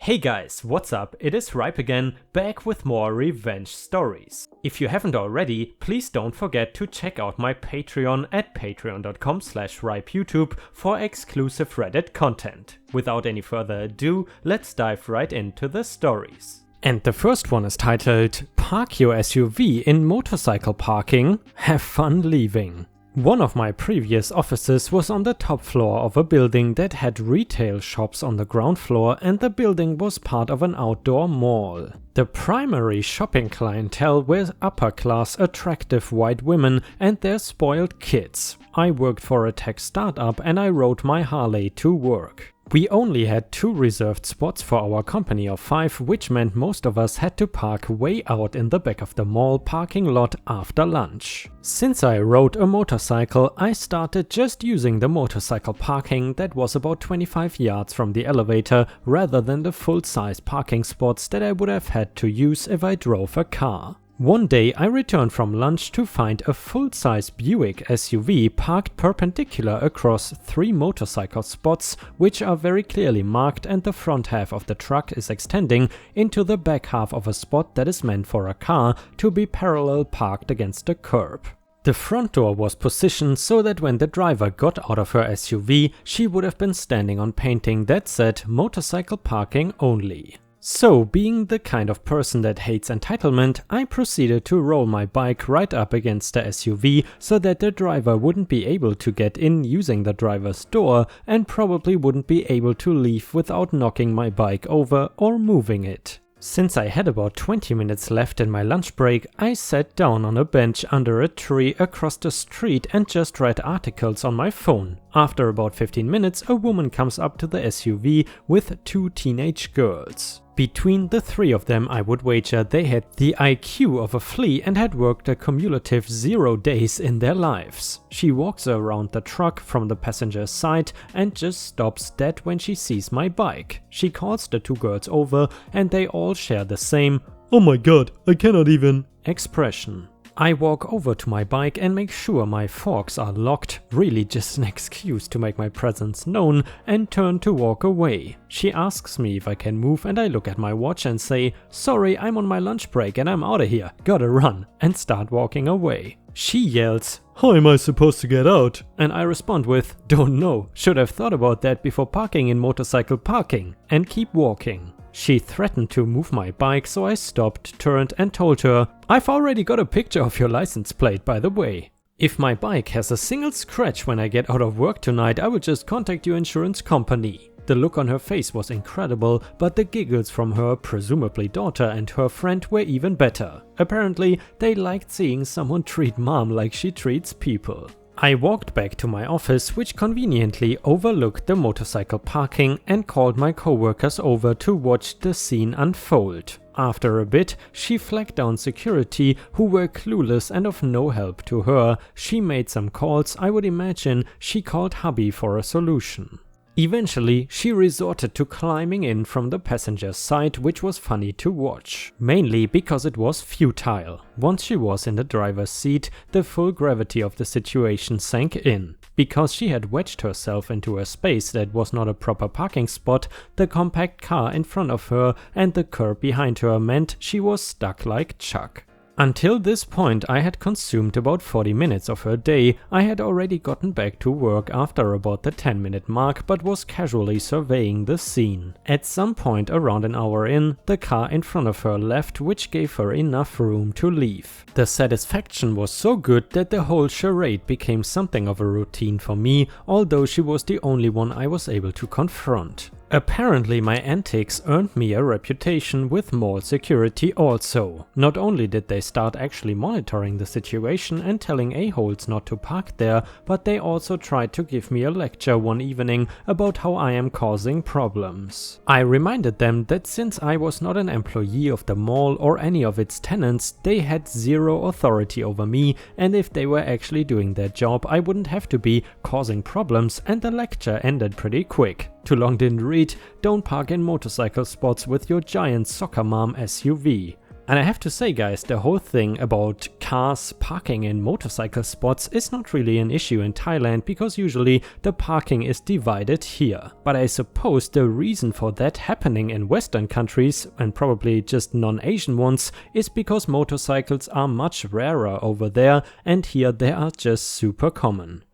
Hey guys, what's up? It is Ripe again, back with more revenge stories. If you haven't already, please don't forget to check out my Patreon at patreon.com/ripeyoutube for exclusive Reddit content. Without any further ado, let's dive right into the stories. And the first one is titled, Park Your SUV in Motorcycle Parking, Have Fun Leaving. One of my previous offices was on the top floor of a building that had retail shops on the ground floor, and the building was part of an outdoor mall. The primary shopping clientele were upper-class attractive white women and their spoiled kids. I worked for a tech startup and I rode my Harley to work. We only had 2 reserved spots for our company of 5, which meant most of us had to park way out in the back of the mall parking lot after lunch. Since I rode a motorcycle, I started just using the motorcycle parking that was about 25 yards from the elevator rather than the full-size parking spots that I would have had to use if I drove a car. One day I returned from lunch to find a full-size Buick SUV parked perpendicular across 3 motorcycle spots, which are very clearly marked, and the front half of the truck is extending into the back half of a spot that is meant for a car to be parallel parked against the curb. The front door was positioned so that when the driver got out of her SUV, she would have been standing on painting that said motorcycle parking only. So, being the kind of person that hates entitlement, I proceeded to roll my bike right up against the SUV so that the driver wouldn't be able to get in using the driver's door and probably wouldn't be able to leave without knocking my bike over or moving it. Since I had about 20 minutes left in my lunch break, I sat down on a bench under a tree across the street and just read articles on my phone. After about 15 minutes, a woman comes up to the SUV with 2 teenage girls. Between the 3 of them, I would wager they had the IQ of a flea and had worked a cumulative 0 days in their lives. She walks around the truck from the passenger's side and just stops dead when she sees my bike. She calls the 2 girls over and they all share the same "Oh my god, I cannot even" expression. I walk over to my bike and make sure my forks are locked, really just an excuse to make my presence known, and turn to walk away. She asks me if I can move and I look at my watch and say, "Sorry, I'm on my lunch break and I'm out of here, gotta run," and start walking away. She yells, "How am I supposed to get out?" And I respond with, "Don't know, should have thought about that before parking in motorcycle parking," and keep walking. She threatened to move my bike, so I stopped, turned and told her, "I've already got a picture of your license plate, by the way. If my bike has a single scratch when I get out of work tonight, I will just contact your insurance company." The look on her face was incredible, but the giggles from her, presumably daughter, and her friend were even better. Apparently, they liked seeing someone treat mom like she treats people. I walked back to my office, which conveniently overlooked the motorcycle parking, and called my coworkers over to watch the scene unfold. After a bit, she flagged down security, who were clueless and of no help to her. She made some calls. I would imagine she called hubby for a solution. Eventually, she resorted to climbing in from the passenger's side, which was funny to watch, mainly because it was futile. Once she was in the driver's seat, the full gravity of the situation sank in. Because she had wedged herself into a space that was not a proper parking spot, the compact car in front of her and the curb behind her meant she was stuck like Chuck. Until this point, I had consumed about 40 minutes of her day. I had already gotten back to work after about the 10-minute mark, but was casually surveying the scene. At some point around an hour in, the car in front of her left, which gave her enough room to leave. The satisfaction was so good that the whole charade became something of a routine for me, although she was the only one I was able to confront. Apparently my antics earned me a reputation with mall security also. Not only did they start actually monitoring the situation and telling a-holes not to park there, but they also tried to give me a lecture one evening about how I am causing problems. I reminded them that since I was not an employee of the mall or any of its tenants, they had 0 authority over me, and if they were actually doing their job, I wouldn't have to be causing problems, and the lecture ended pretty quick. Too long didn't read, don't park in motorcycle spots with your giant soccer mom SUV. And I have to say guys, the whole thing about cars parking in motorcycle spots is not really an issue in Thailand because usually the parking is divided here. But I suppose the reason for that happening in Western countries, and probably just non-Asian ones, is because motorcycles are much rarer over there and here they are just super common.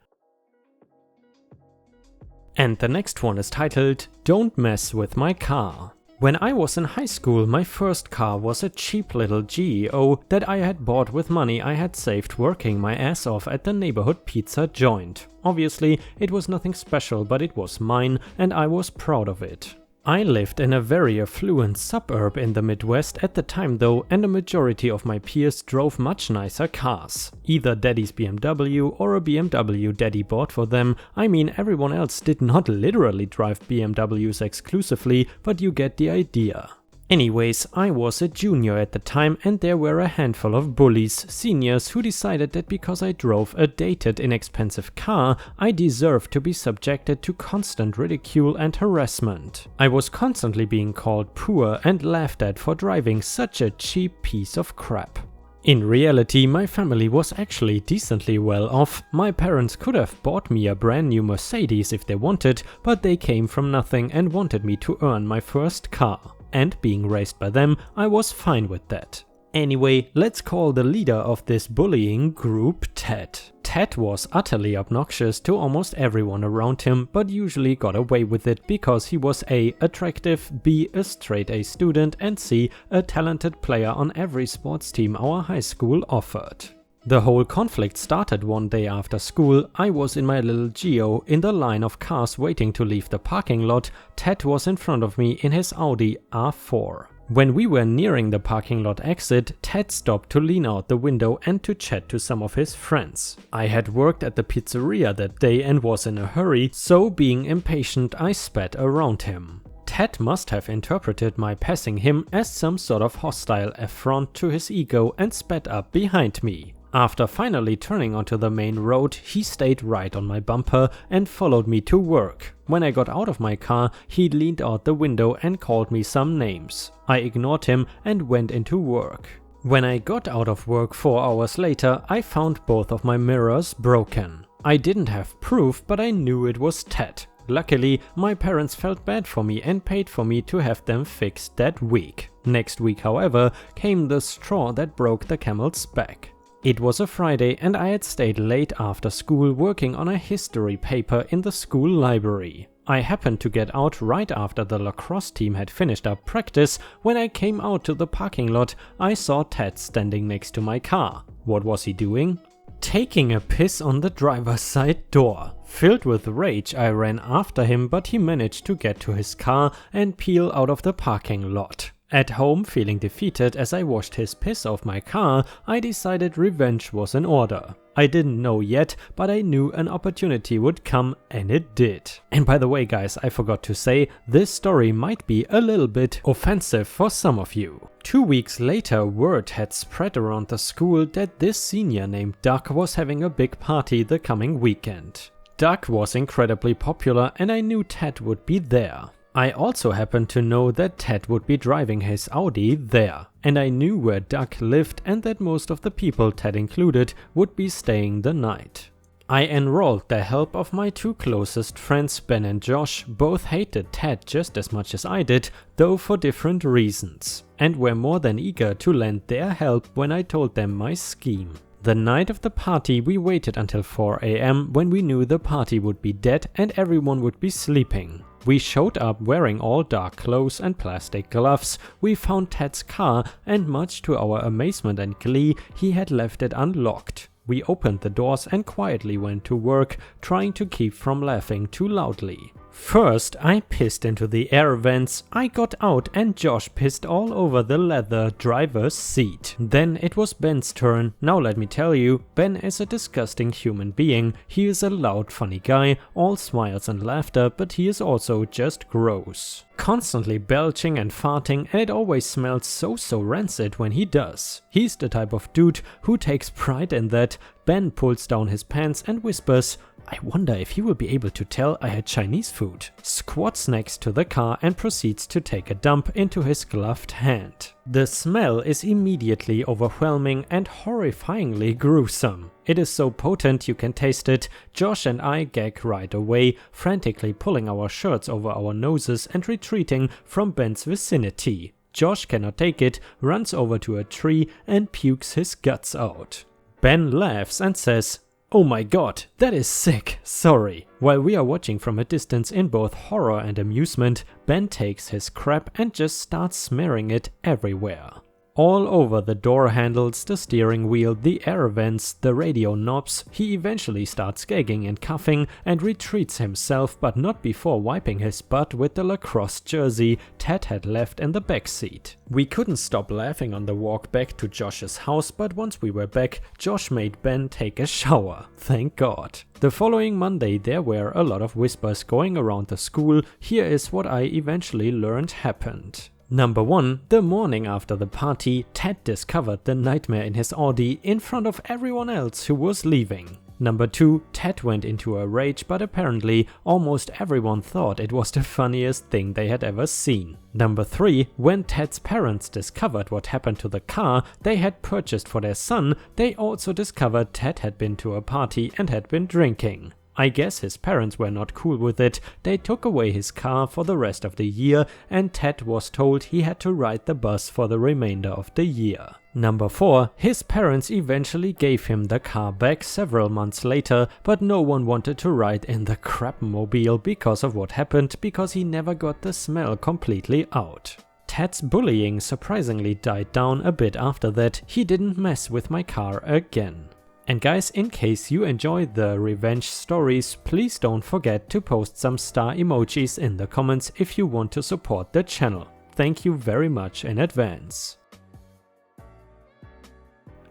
And the next one is titled, Don't Mess With My Car. When I was in high school, my first car was a cheap little GEO that I had bought with money I had saved working my ass off at the neighborhood pizza joint. Obviously, it was nothing special, but it was mine and I was proud of it. I lived in a very affluent suburb in the Midwest at the time though, and a majority of my peers drove much nicer cars. Either daddy's BMW or a BMW daddy bought for them. I mean, everyone else did not literally drive BMWs exclusively, but you get the idea. Anyways, I was a junior at the time and there were a handful of bullies, seniors, who decided that because I drove a dated, inexpensive car, I deserved to be subjected to constant ridicule and harassment. I was constantly being called poor and laughed at for driving such a cheap piece of crap. In reality, my family was actually decently well off. My parents could have bought me a brand new Mercedes if they wanted, but they came from nothing and wanted me to earn my first car. And being raised by them, I was fine with that. Anyway, let's call the leader of this bullying group Ted. Ted was utterly obnoxious to almost everyone around him, but usually got away with it because he was A, attractive, B, a straight A student, and C, a talented player on every sports team our high school offered. The whole conflict started one day after school. I was in my little Geo in the line of cars waiting to leave the parking lot. Ted was in front of me in his Audi R4. When we were nearing the parking lot exit, Ted stopped to lean out the window and to chat to some of his friends. I had worked at the pizzeria that day and was in a hurry, so being impatient I spat around him. Ted must have interpreted my passing him as some sort of hostile affront to his ego and spat up behind me. After finally turning onto the main road, he stayed right on my bumper and followed me to work. When I got out of my car, he leaned out the window and called me some names. I ignored him and went into work. When I got out of work 4 hours later, I found both of my mirrors broken. I didn't have proof, but I knew it was Ted. Luckily, my parents felt bad for me and paid for me to have them fixed that week. Next week, however, came the straw that broke the camel's back. It was a Friday and I had stayed late after school working on a history paper in the school library. I happened to get out right after the lacrosse team had finished up practice. When I came out to the parking lot, I saw Ted standing next to my car. What was he doing? Taking a piss on the driver's side door. Filled with rage, I ran after him, but he managed to get to his car and peel out of the parking lot. At home, feeling defeated as I washed his piss off my car, I decided revenge was in order. I didn't know yet, but I knew an opportunity would come, and it did. And by the way guys, I forgot to say, this story might be a little bit offensive for some of you. 2 weeks later, word had spread around the school that this senior named Doug was having a big party the coming weekend. Doug was incredibly popular and I knew Ted would be there. I also happened to know that Ted would be driving his Audi there, and I knew where Doug lived and that most of the people, Ted included, would be staying the night. I enrolled the help of my 2 closest friends, Ben and Josh. Both hated Ted just as much as I did, though for different reasons, and were more than eager to lend their help when I told them my scheme. The night of the party we waited until 4 AM when we knew the party would be dead and everyone would be sleeping. We showed up wearing all dark clothes and plastic gloves. We found Ted's car and much to our amazement and glee, he had left it unlocked. We opened the doors and quietly went to work, trying to keep from laughing too loudly. First, I pissed into the air vents. I got out and Josh pissed all over the leather driver's seat. Then it was Ben's turn. Now let me tell you, Ben is a disgusting human being. He is a loud, funny guy, all smiles and laughter, but he is also just gross. Constantly belching and farting, and it always smells so rancid when he does. He's the type of dude who takes pride in that. Ben pulls down his pants and whispers, I wonder if he will be able to tell I had Chinese food. Squats next to the car and proceeds to take a dump into his gloved hand. The smell is immediately overwhelming and horrifyingly gruesome. It is so potent you can taste it. Josh and I gag right away, frantically pulling our shirts over our noses and retreating from Ben's vicinity. Josh cannot take it, runs over to a tree and pukes his guts out. Ben laughs and says, "Oh my god, that is sick, sorry." While we are watching from a distance in both horror and amusement, Ben takes his crap and just starts smearing it everywhere. All over the door handles, the steering wheel, the air vents, the radio knobs. He eventually starts gagging and coughing and retreats himself, but not before wiping his butt with the lacrosse jersey Ted had left in the back seat. We couldn't stop laughing on the walk back to Josh's house, but once we were back, Josh made Ben take a shower. Thank God. The following Monday there were a lot of whispers going around the school. Here is what I eventually learned happened. Number 1, the morning after the party, Ted discovered the nightmare in his Audi in front of everyone else who was leaving. Number 2, Ted went into a rage, but apparently almost everyone thought it was the funniest thing they had ever seen. Number 3, when Ted's parents discovered what happened to the car they had purchased for their son, they also discovered Ted had been to a party and had been drinking. I guess his parents were not cool with it. They took away his car for the rest of the year and Ted was told he had to ride the bus for the remainder of the year. Number 4, his parents eventually gave him the car back several months later, but no one wanted to ride in the crapmobile because of what happened, because he never got the smell completely out. Ted's bullying surprisingly died down a bit after that. He didn't mess with my car again. And guys, in case you enjoy the revenge stories, please don't forget to post some star emojis in the comments if you want to support the channel. Thank you very much in advance.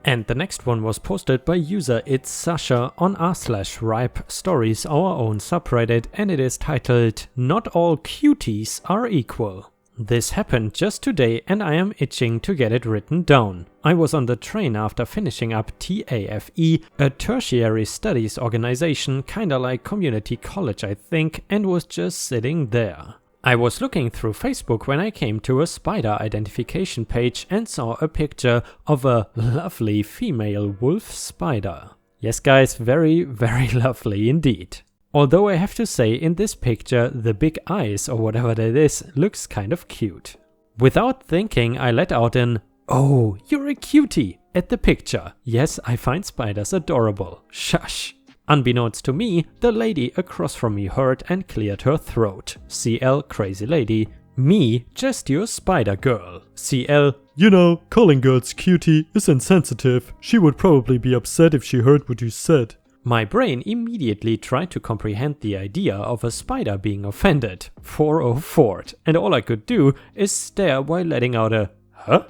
And the next one was posted by user It's Sasha on r/ripe stories, our own subreddit, and it is titled "Not all cuties are equal." This happened just today and I am itching to get it written down. I was on the train after finishing up TAFE, a tertiary studies organization, kinda like community college I think, and was just sitting there. I was looking through Facebook when I came to a spider identification page and saw a picture of a lovely female wolf spider. Yes guys, very, very lovely indeed. Although I have to say, in this picture, the big eyes or whatever that is looks kind of cute. Without thinking, I let out an "Oh, you're a cutie" at the picture. Yes, I find spiders adorable. Shush. Unbeknownst to me, the lady across from me heard and cleared her throat. CL, crazy lady. Me, just your spider girl. CL, "You know, calling girls cutie is insensitive. She would probably be upset if she heard what you said." My brain immediately tried to comprehend the idea of a spider being offended. 404, and all I could do is stare while letting out a "Huh?"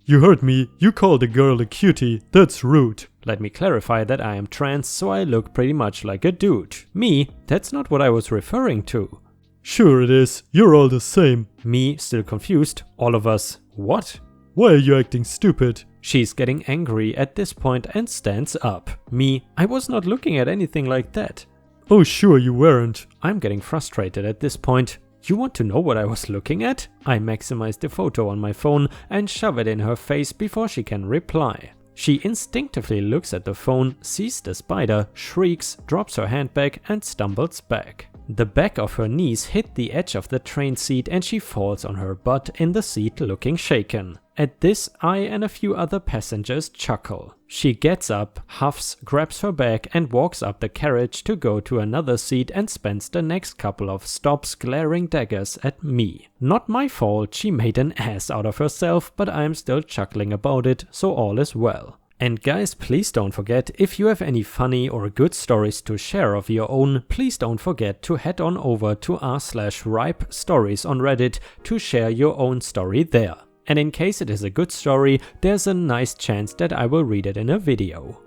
"You heard me. You called a girl a cutie. That's rude." Let me clarify that I am trans, so I look pretty much like a dude. Me, that's not what I was referring to. "Sure it is. You're all the same." Me, still confused. All of us, what? "Why are you acting stupid?" She's getting angry at this point and stands up. Me, I was not looking at anything like that. "Oh sure you weren't." I'm getting frustrated at this point. You want to know what I was looking at? I maximize the photo on my phone and shove it in her face before she can reply. She instinctively looks at the phone, sees the spider, shrieks, drops her handbag and stumbles back. The back of her knees hit the edge of the train seat and she falls on her butt in the seat looking shaken. At this, I and a few other passengers chuckle. She gets up, huffs, grabs her bag and walks up the carriage to go to another seat and spends the next couple of stops glaring daggers at me. Not my fault, she made an ass out of herself, but I'm still chuckling about it, so all is well. And guys, please don't forget, if you have any funny or good stories to share of your own, please don't forget to head on over to r/ripe stories on Reddit to share your own story there. And in case it is a good story, there's a nice chance that I will read it in a video.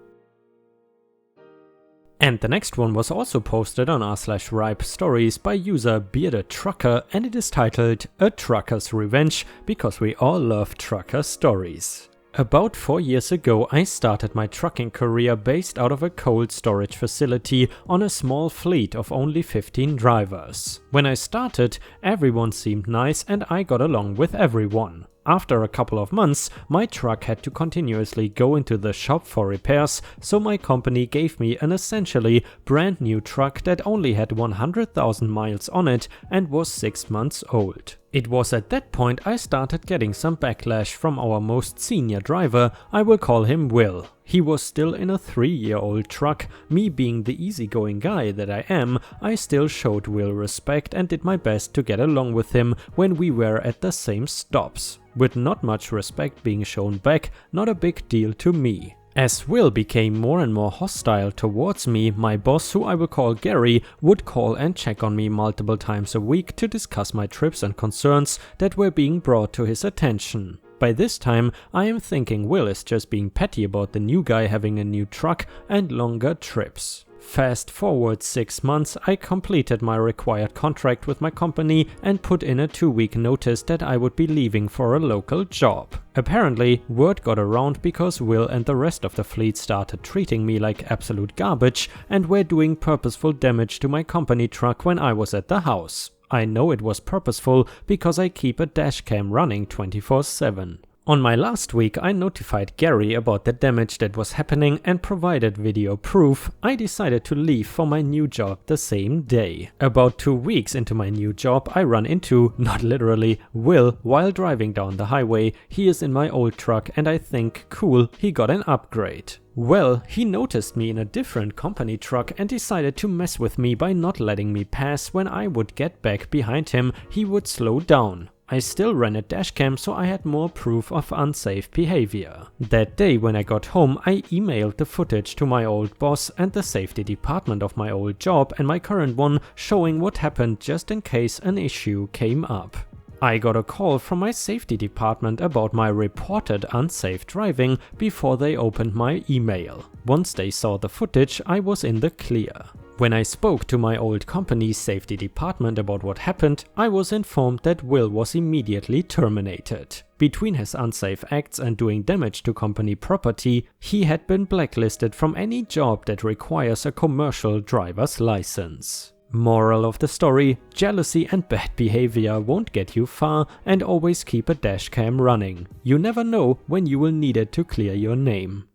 And the next one was also posted on r/ripe stories by user Bearded Trucker, and it is titled "A Trucker's Revenge", because we all love trucker stories. About 4 years ago, I started my trucking career based out of a cold storage facility on a small fleet of only 15 drivers. When I started, everyone seemed nice and I got along with everyone. After a couple of months, my truck had to continuously go into the shop for repairs, so my company gave me an essentially brand new truck that only had 100,000 miles on it and was 6 months old. It was at that point I started getting some backlash from our most senior driver. I will call him Will. He was still in a 3-year-old truck. Me being the easygoing guy that I am, I still showed Will respect and did my best to get along with him when we were at the same stops. With not much respect being shown back, not a big deal to me. As Will became more and more hostile towards me, my boss, who I will call Gary, would call and check on me multiple times a week to discuss my trips and concerns that were being brought to his attention. By this time, I am thinking Will is just being petty about the new guy having a new truck and longer trips. Fast forward 6 months, I completed my required contract with my company and put in a 2-week notice that I would be leaving for a local job. Apparently, word got around because Will and the rest of the fleet started treating me like absolute garbage and were doing purposeful damage to my company truck when I was at the house. I know it was purposeful because I keep a dashcam running 24/7. On my last week, I notified Gary about the damage that was happening and provided video proof. I decided to leave for my new job the same day. About 2 weeks into my new job, I run into, not literally, Will while driving down the highway. He is in my old truck and I think, cool, he got an upgrade. Well, he noticed me in a different company truck and decided to mess with me by not letting me pass. When I would get back behind him, he would slow down. I still ran a dashcam, so I had more proof of unsafe behavior. That day when I got home, I emailed the footage to my old boss and the safety department of my old job and my current one, showing what happened just in case an issue came up. I got a call from my safety department about my reported unsafe driving before they opened my email. Once they saw the footage, I was in the clear. When I spoke to my old company's safety department about what happened, I was informed that Will was immediately terminated. Between his unsafe acts and doing damage to company property, he had been blacklisted from any job that requires a commercial driver's license. Moral of the story: jealousy and bad behavior won't get you far, and always keep a dashcam running. You never know when you will need it to clear your name.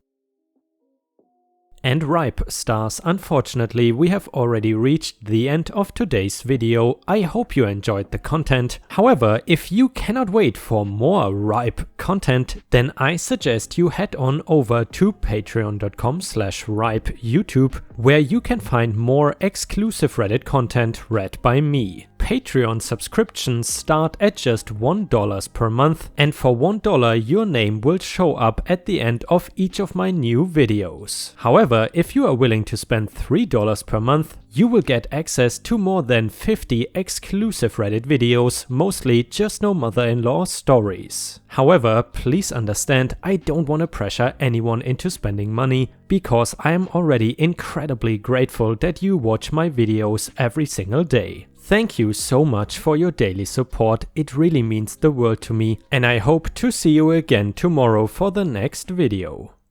And ripe stars, unfortunately we have already reached the end of today's video. I hope you enjoyed the content. However, if you cannot wait for more ripe content, then I suggest you head on over to patreon.com/ripeyoutube, where you can find more exclusive Reddit content read by me. Patreon subscriptions start at just $1 per month, and for $1 your name will show up at the end of each of my new videos. However, if you are willing to spend $3 per month, you will get access to more than 50 exclusive Reddit videos, mostly just no mother-in-law stories. However, please understand, I don't want to pressure anyone into spending money, because I am already incredibly grateful that you watch my videos every single day. Thank you so much for your daily support, it really means the world to me, and I hope to see you again tomorrow for the next video.